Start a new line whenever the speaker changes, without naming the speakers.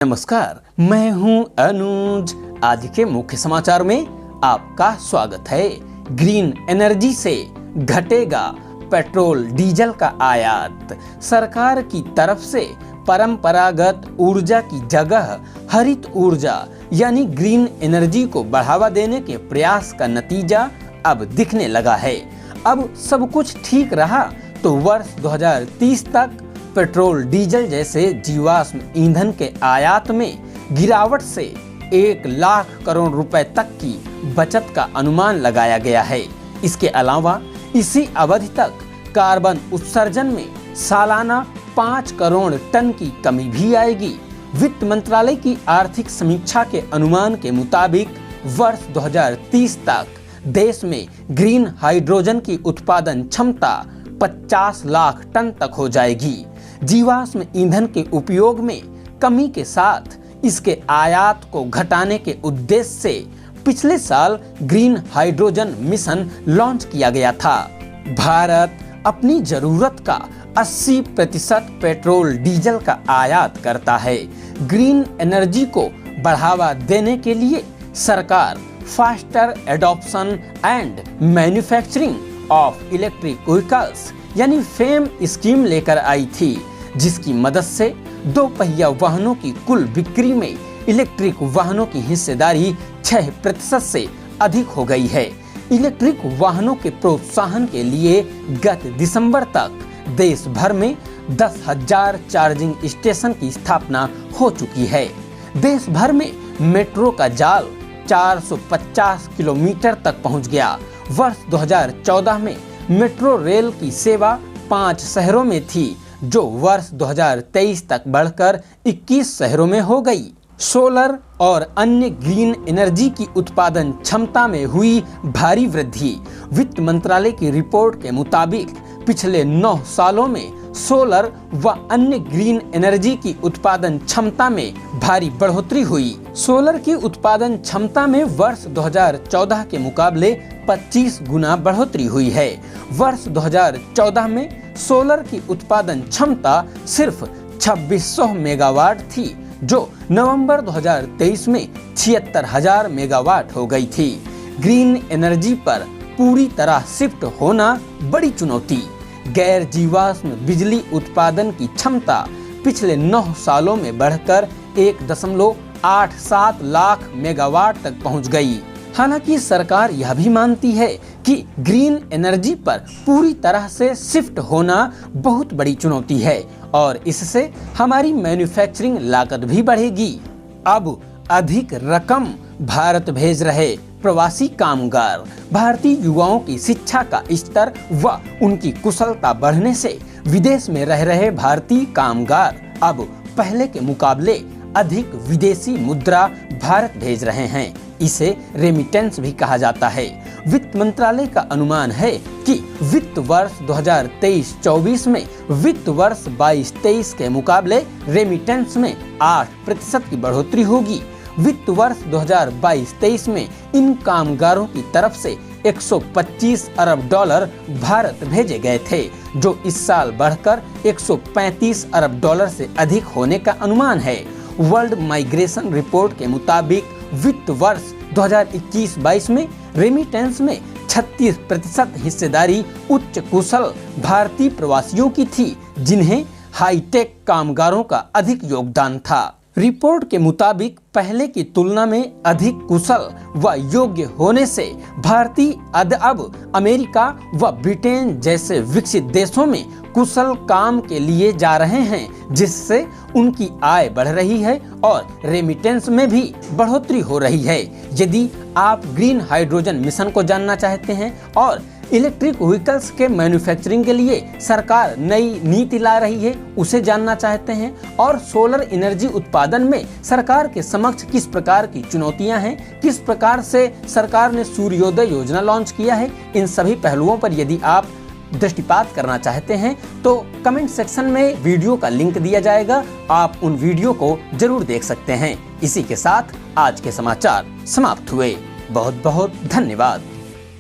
नमस्कार, मैं हूं अनुज। आज के मुख्य समाचार में आपका स्वागत है। ग्रीन एनर्जी से घटेगा पेट्रोल डीजल का आयात। सरकार की तरफ से परंपरागत ऊर्जा की जगह हरित ऊर्जा यानी ग्रीन एनर्जी को बढ़ावा देने के प्रयास का नतीजा अब दिखने लगा है। अब सब कुछ ठीक रहा तो वर्ष 2030 तक पेट्रोल डीजल जैसे जीवाश्म ईंधन के आयात में गिरावट से 1 लाख करोड़ रुपए तक की बचत का अनुमान लगाया गया है। इसके अलावा इसी अवधि तक कार्बन उत्सर्जन में सालाना 5 करोड़ टन की कमी भी आएगी। वित्त मंत्रालय की आर्थिक समीक्षा के अनुमान के मुताबिक वर्ष 2030 तक देश में ग्रीन हाइड्रोजन की उत्पादन क्षमता 50 लाख टन तक हो जाएगी। जीवाश्म ईंधन के उपयोग में कमी के साथ इसके आयात को घटाने के उद्देश्य से पिछले साल ग्रीन हाइड्रोजन मिशन लॉन्च किया गया था। भारत अपनी जरूरत का 80% पेट्रोल डीजल का आयात करता है। ग्रीन एनर्जी को बढ़ावा देने के लिए सरकार faster adoption and manufacturing of electric vehicles यानी फेम स्कीम लेकर आई थी, जिसकी मदद से 2 पहिया वाहनों की कुल बिक्री में इलेक्ट्रिक वाहनों की हिस्सेदारी 6% से अधिक हो गई है। इलेक्ट्रिक वाहनों के प्रोत्साहन के लिए गत दिसंबर तक देश भर में 10,000 चार्जिंग स्टेशन की स्थापना हो चुकी है। देश भर में मेट्रो का जाल 450 किलोमीटर तक पहुंच गया। वर्ष 2014 में मेट्रो रेल की सेवा 5 शहरों में थी, जो वर्ष 2023 तक बढ़कर 21 शहरों में हो गई। सोलर और अन्य ग्रीन एनर्जी की उत्पादन क्षमता में हुई भारी वृद्धि। वित्त मंत्रालय की रिपोर्ट के मुताबिक पिछले 9 सालों में सोलर व अन्य ग्रीन एनर्जी की उत्पादन क्षमता में भारी बढ़ोतरी हुई। सोलर की उत्पादन क्षमता में वर्ष 2014 के मुकाबले 25 गुना बढ़ोतरी हुई है। वर्ष 2014 में सोलर की उत्पादन क्षमता सिर्फ 2600 मेगावाट थी, जो नवंबर 2023 में 76,000 मेगावाट हो गई थी। ग्रीन एनर्जी पर पूरी तरह शिफ्ट होना बड़ी चुनौती। गैर जीवाश्म बिजली उत्पादन की क्षमता पिछले 9 सालों में बढ़कर 1.87 लाख मेगावाट तक पहुंच गई। हालांकि सरकार यह भी मानती है कि ग्रीन एनर्जी पर पूरी तरह से शिफ्ट होना बहुत बड़ी चुनौती है और इससे हमारी मैन्युफैक्चरिंग लागत भी बढ़ेगी। अब अधिक रकम भारत भेज रहे प्रवासी कामगार। भारतीय युवाओं की शिक्षा का स्तर व उनकी कुशलता बढ़ने से विदेश में रह रहे भारतीय कामगार अब पहले के मुकाबले अधिक विदेशी मुद्रा भारत भेज रहे हैं। इसे रेमिटेंस भी कहा जाता है। वित्त मंत्रालय का अनुमान है कि वित्त वर्ष 2023-24 में वित्त वर्ष 22-23 के मुकाबले रेमिटेंस में 8% की बढ़ोतरी होगी। वित्त वर्ष 2022-23 में इन कामगारों की तरफ से $125 अरब भारत भेजे गए थे, जो इस साल बढ़कर $135 अरब से अधिक होने का अनुमान है। वर्ल्ड माइग्रेशन रिपोर्ट के मुताबिक वित्त वर्ष 2021-22 में रेमिटेंस में 36% हिस्सेदारी उच्च कुशल भारतीय प्रवासियों की थी, जिन्हें हाईटेक कामगारों का अधिक योगदान था। रिपोर्ट के मुताबिक पहले की तुलना में अधिक कुशल व योग्य होने से भारतीय अब अमेरिका व ब्रिटेन जैसे विकसित देशों में कुशल काम के लिए जा रहे हैं, जिससे उनकी आय बढ़ रही है और रेमिटेंस में भी बढ़ोतरी हो रही है। यदि आप ग्रीन हाइड्रोजन मिशन को जानना चाहते हैं और इलेक्ट्रिक व्हीकल्स के मैन्युफैक्चरिंग के लिए सरकार नई नीति ला रही है, उसे जानना चाहते हैं, और सोलर एनर्जी उत्पादन में सरकार के समक्ष किस प्रकार की चुनौतियां हैं, किस प्रकार से सरकार ने सूर्योदय योजना लॉन्च किया है, इन सभी पहलुओं पर यदि आप दृष्टिपात करना चाहते हैं तो कमेंट सेक्शन में वीडियो का लिंक दिया जाएगा। आप उन वीडियो को जरूर देख सकते हैं। इसी के साथ आज के समाचार समाप्त हुए। बहुत बहुत धन्यवाद।